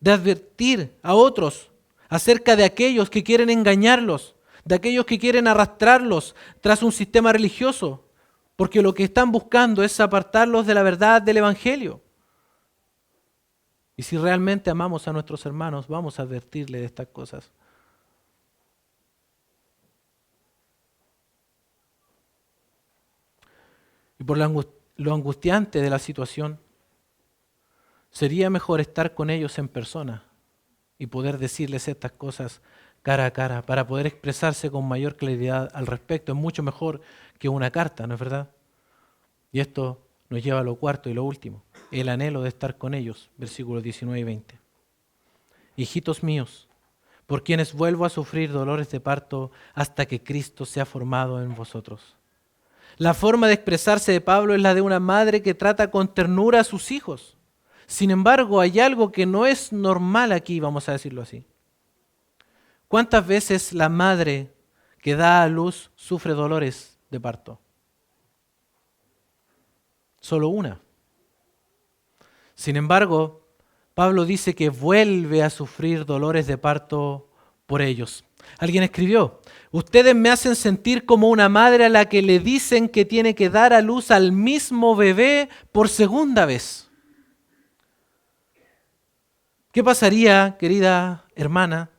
de advertir a otros acerca de aquellos que quieren engañarlos, de aquellos que quieren arrastrarlos tras un sistema religioso, porque lo que están buscando es apartarlos de la verdad del Evangelio. Y si realmente amamos a nuestros hermanos, vamos a advertirles de estas cosas. Y por lo angustiante de la situación, sería mejor estar con ellos en persona y poder decirles estas cosas cara a cara, para poder expresarse con mayor claridad al respecto. Es mucho mejor que una carta, ¿no es verdad? Y esto nos lleva a lo cuarto y lo último, el anhelo de estar con ellos, versículos 19 y 20. Hijitos míos, por quienes vuelvo a sufrir dolores de parto hasta que Cristo sea formado en vosotros. La forma de expresarse de Pablo es la de una madre que trata con ternura a sus hijos. Sin embargo, hay algo que no es normal aquí, vamos a decirlo así. ¿Cuántas veces la madre que da a luz sufre dolores de parto? solo una. Sin embargo, Pablo dice que vuelve a sufrir dolores de parto por ellos. Alguien escribió: ustedes me hacen sentir como una madre a la que le dicen que tiene que dar a luz al mismo bebé por segunda vez. ¿Qué pasaría, querida hermana,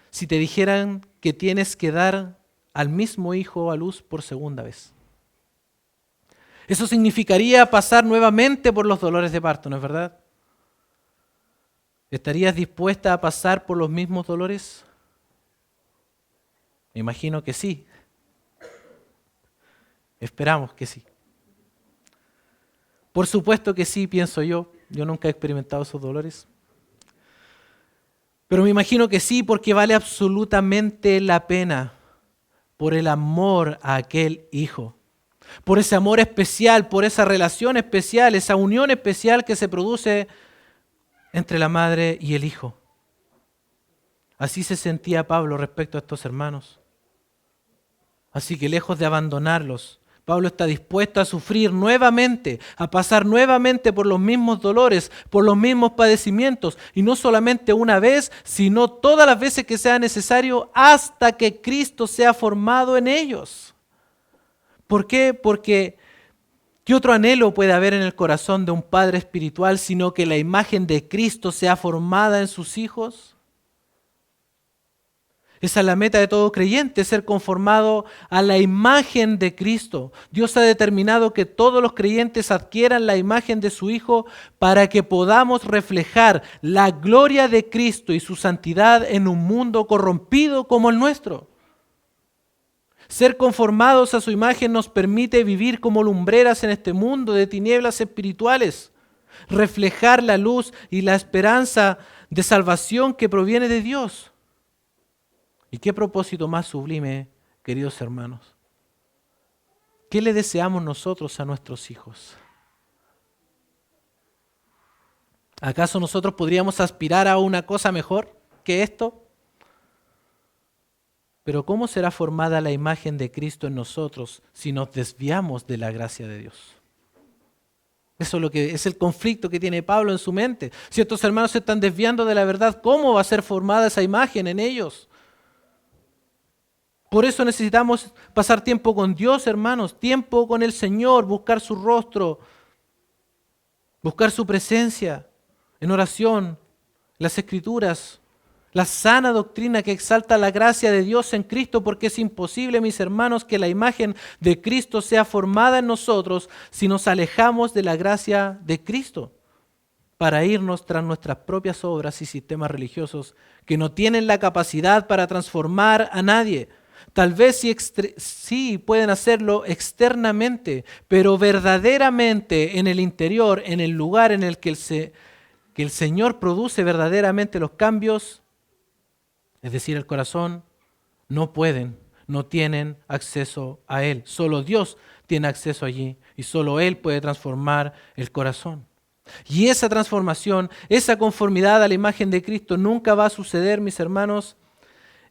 si te dijeran que tienes que dar al mismo hijo a luz por segunda vez? Eso significaría pasar nuevamente por los dolores de parto, ¿no es verdad? ¿Estarías dispuesta a pasar por los mismos dolores? Me imagino que sí. Esperamos que sí. Por supuesto que sí, pienso yo. Yo nunca he experimentado esos dolores. Pero me imagino que sí, porque vale absolutamente la pena por el amor a aquel hijo. Por ese amor especial, por esa relación especial, esa unión especial que se produce entre la madre y el hijo. Así se sentía Pablo respecto a estos hermanos. Así que lejos de abandonarlos, Pablo está dispuesto a sufrir nuevamente, a pasar nuevamente por los mismos dolores, por los mismos padecimientos, y no solamente una vez, sino todas las veces que sea necesario hasta que Cristo sea formado en ellos. ¿Por qué? Porque ¿qué otro anhelo puede haber en el corazón de un padre espiritual sino que la imagen de Cristo sea formada en sus hijos? Esa es la meta de todo creyente, ser conformado a la imagen de Cristo. Dios ha determinado que todos los creyentes adquieran la imagen de su Hijo para que podamos reflejar la gloria de Cristo y su santidad en un mundo corrompido como el nuestro. Ser conformados a su imagen nos permite vivir como lumbreras en este mundo de tinieblas espirituales, reflejar la luz y la esperanza de salvación que proviene de Dios. ¿Y qué propósito más sublime, queridos hermanos? ¿Qué le deseamos nosotros a nuestros hijos? ¿Acaso nosotros podríamos aspirar a una cosa mejor que esto? Pero ¿cómo será formada la imagen de Cristo en nosotros si nos desviamos de la gracia de Dios? Eso es lo que es el conflicto que tiene Pablo en su mente. Si estos hermanos se están desviando de la verdad, ¿cómo va a ser formada esa imagen en ellos? Por eso necesitamos pasar tiempo con Dios, hermanos, tiempo con el Señor, buscar su rostro, buscar su presencia en oración, las Escrituras, la sana doctrina que exalta la gracia de Dios en Cristo, porque es imposible, mis hermanos, que la imagen de Cristo sea formada en nosotros si nos alejamos de la gracia de Cristo para irnos tras nuestras propias obras y sistemas religiosos que no tienen la capacidad para transformar a nadie. Tal vez sí pueden hacerlo externamente, pero verdaderamente en el interior, en el lugar en el que el Señor produce verdaderamente los cambios, es decir, el corazón, no pueden, no tienen acceso a Él. Solo Dios tiene acceso allí y solo Él puede transformar el corazón. Y esa transformación, esa conformidad a la imagen de Cristo nunca va a suceder, mis hermanos,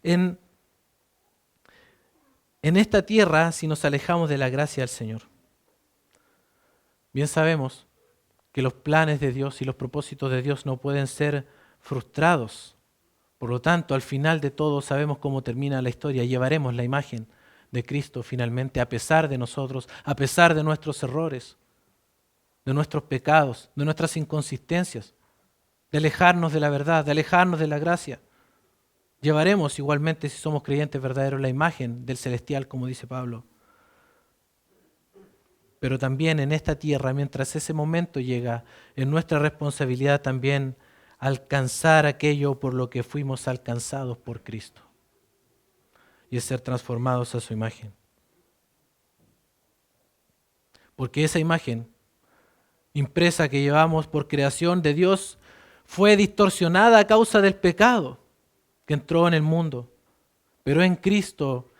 en esta tierra si nos alejamos de la gracia del Señor. Bien sabemos que los planes de Dios y los propósitos de Dios no pueden ser frustrados. Por lo tanto, al final de todo sabemos cómo termina la historia. Llevaremos la imagen de Cristo finalmente a pesar de nosotros, a pesar de nuestros errores, de nuestros pecados, de nuestras inconsistencias, de alejarnos de la verdad, de alejarnos de la gracia. Llevaremos igualmente, si somos creyentes verdaderos, la imagen del celestial, como dice Pablo. Pero también en esta tierra, mientras ese momento llega, es nuestra responsabilidad también alcanzar aquello por lo que fuimos alcanzados por Cristo. Y es ser transformados a su imagen. Porque esa imagen impresa que llevamos por creación de Dios fue distorsionada a causa del pecado que entró en el mundo. Pero en Cristo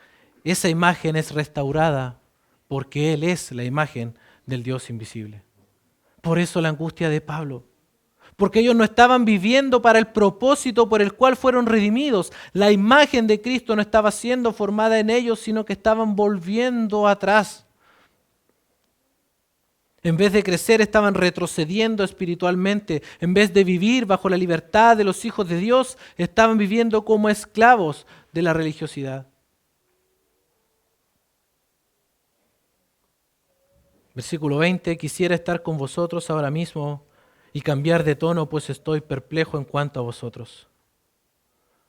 esa imagen es restaurada porque Él es la imagen del Dios invisible. Por eso la angustia de Pablo. Porque ellos no estaban viviendo para el propósito por el cual fueron redimidos. La imagen de Cristo no estaba siendo formada en ellos, sino que estaban volviendo atrás. En vez de crecer, estaban retrocediendo espiritualmente. En vez de vivir bajo la libertad de los hijos de Dios, estaban viviendo como esclavos de la religiosidad. Versículo 20, quisiera estar con vosotros ahora mismo y cambiar de tono, pues estoy perplejo en cuanto a vosotros.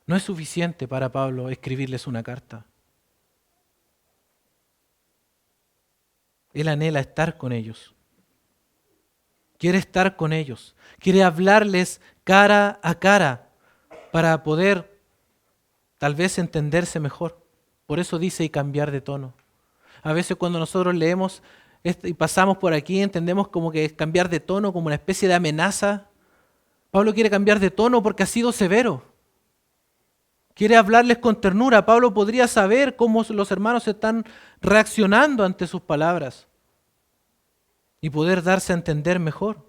No es suficiente para Pablo escribirles una carta. Él anhela estar con ellos. Quiere estar con ellos. Quiere hablarles cara a cara para poder tal vez entenderse mejor. Por eso dice y cambiar de tono. A veces cuando nosotros leemos y pasamos por aquí entendemos como que es cambiar de tono como una especie de amenaza. Pablo quiere cambiar de tono porque ha sido severo. Quiere hablarles con ternura. Pablo podría saber cómo los hermanos están reaccionando ante sus palabras y poder darse a entender mejor.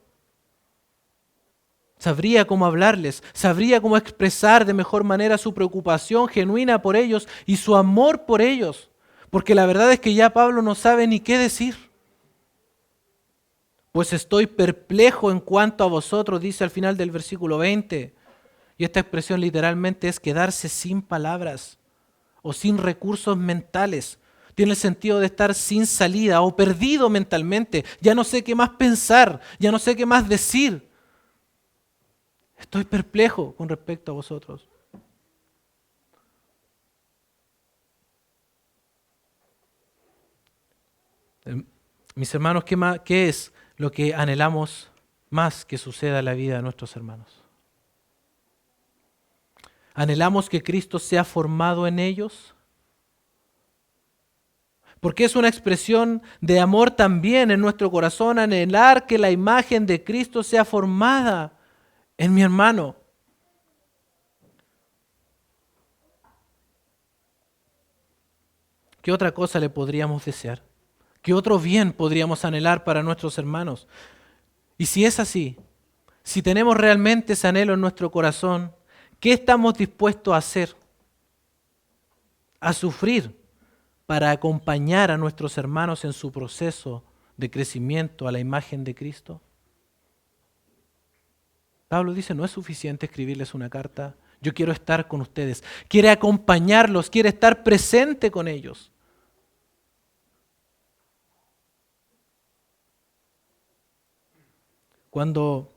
Sabría cómo hablarles, sabría cómo expresar de mejor manera su preocupación genuina por ellos y su amor por ellos. Porque la verdad es que ya Pablo no sabe ni qué decir. Pues estoy perplejo en cuanto a vosotros, dice al final del versículo 20. Y esta expresión literalmente es quedarse sin palabras o sin recursos mentales. Tiene el sentido de estar sin salida o perdido mentalmente. Ya no sé qué más pensar, ya no sé qué más decir. Estoy perplejo con respecto a vosotros. Mis hermanos, ¿qué es lo que anhelamos más que suceda en la vida de nuestros hermanos? ¿Anhelamos que Cristo sea formado en ellos? Porque es una expresión de amor también en nuestro corazón, anhelar que la imagen de Cristo sea formada en mi hermano. ¿Qué otra cosa le podríamos desear? ¿Qué otro bien podríamos anhelar para nuestros hermanos? Y si es así, si tenemos realmente ese anhelo en nuestro corazón, ¿qué estamos dispuestos a hacer? A sufrir para acompañar a nuestros hermanos en su proceso de crecimiento a la imagen de Cristo. Pablo dice, no es suficiente escribirles una carta, yo quiero estar con ustedes, quiere acompañarlos, quiere estar presente con ellos. Cuando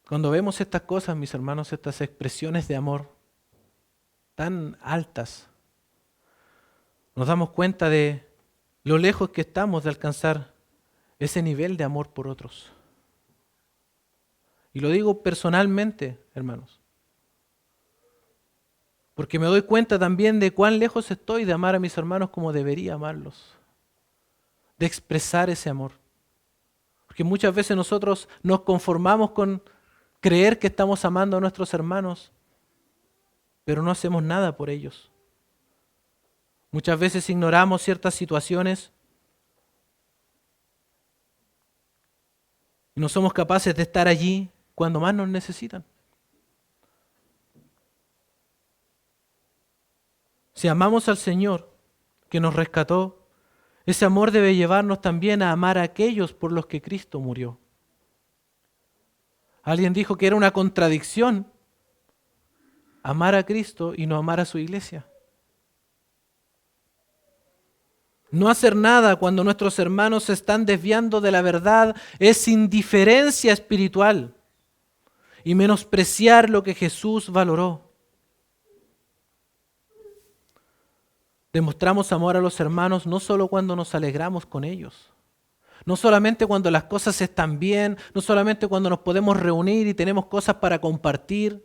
vemos estas cosas, mis hermanos, estas expresiones de amor tan altas, nos damos cuenta de lo lejos que estamos de alcanzar ese nivel de amor por otros. Y lo digo personalmente, hermanos, porque me doy cuenta también de cuán lejos estoy de amar a mis hermanos como debería amarlos, de expresar ese amor. Porque muchas veces nosotros nos conformamos con creer que estamos amando a nuestros hermanos, pero no hacemos nada por ellos. Muchas veces ignoramos ciertas situaciones y no somos capaces de estar allí cuando más nos necesitan. Si amamos al Señor que nos rescató, ese amor debe llevarnos también a amar a aquellos por los que Cristo murió. Alguien dijo que era una contradicción amar a Cristo y no amar a su iglesia. No hacer nada cuando nuestros hermanos se están desviando de la verdad es indiferencia espiritual y menospreciar lo que Jesús valoró. Demostramos amor a los hermanos no solo cuando nos alegramos con ellos, no solamente cuando las cosas están bien, no solamente cuando nos podemos reunir y tenemos cosas para compartir.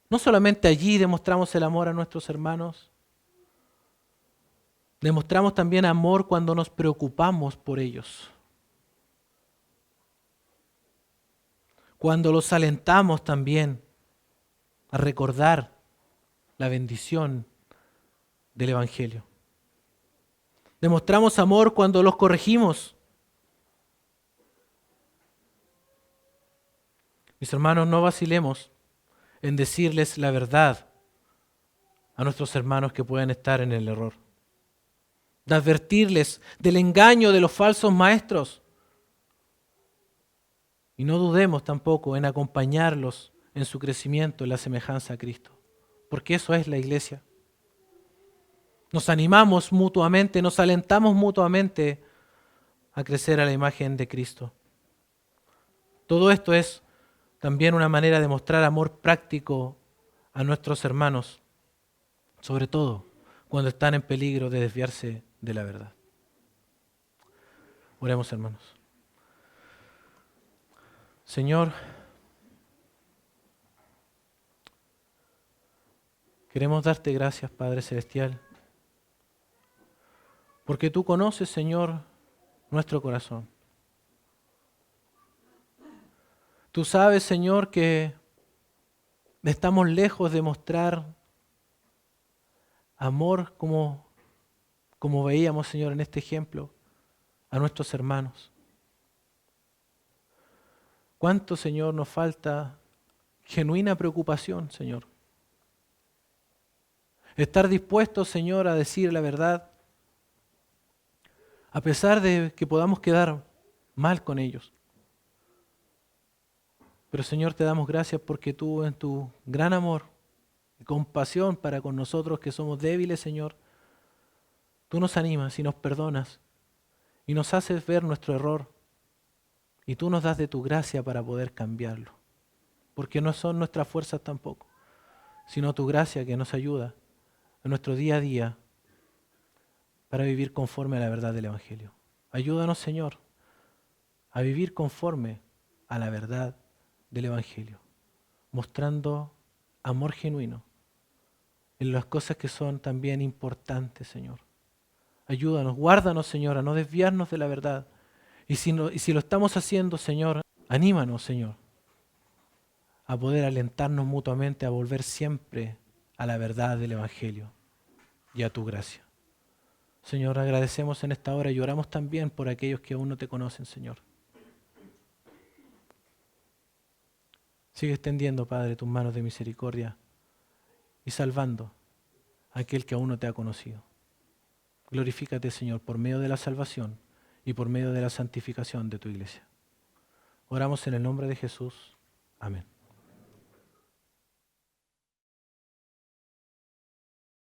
No solamente allí demostramos el amor a nuestros hermanos, demostramos también amor cuando nos preocupamos por ellos. Cuando los alentamos también a recordar la bendición del Evangelio. Demostramos amor cuando los corregimos. Mis hermanos, no vacilemos en decirles la verdad a nuestros hermanos que pueden estar en el error. de advertirles del engaño de los falsos maestros. Y no dudemos tampoco en acompañarlos en su crecimiento en la semejanza a Cristo, porque eso es la iglesia. Nos animamos mutuamente, nos alentamos mutuamente a crecer a la imagen de Cristo. Todo esto es también una manera de mostrar amor práctico a nuestros hermanos, sobre todo cuando están en peligro de desviarse de la verdad. Oremos, hermanos. Señor, queremos darte gracias, Padre Celestial, porque tú conoces, Señor, nuestro corazón. Tú sabes, Señor, que estamos lejos de mostrar amor como veíamos, Señor, en este ejemplo, a nuestros hermanos. ¿Cuánto, Señor, nos falta genuina preocupación, Señor? Estar dispuestos, Señor, a decir la verdad, a pesar de que podamos quedar mal con ellos. Pero, Señor, te damos gracias porque tú, en tu gran amor y compasión para con nosotros que somos débiles, Señor, tú nos animas y nos perdonas y nos haces ver nuestro error y tú nos das de tu gracia para poder cambiarlo. Porque no son nuestras fuerzas tampoco, sino tu gracia que nos ayuda en nuestro día a día para vivir conforme a la verdad del Evangelio. Ayúdanos, Señor, a vivir conforme a la verdad del Evangelio, mostrando amor genuino en las cosas que son también importantes, Señor. Ayúdanos, guárdanos, Señor, a no desviarnos de la verdad. Y si lo estamos haciendo, Señor, anímanos, Señor, a poder alentarnos mutuamente a volver siempre a la verdad del Evangelio y a tu gracia. Señor, agradecemos en esta hora y oramos también por aquellos que aún no te conocen, Señor. Sigue extendiendo, Padre, tus manos de misericordia y salvando a aquel que aún no te ha conocido. Glorifícate, Señor, por medio de la salvación y por medio de la santificación de tu iglesia. Oramos en el nombre de Jesús. Amén.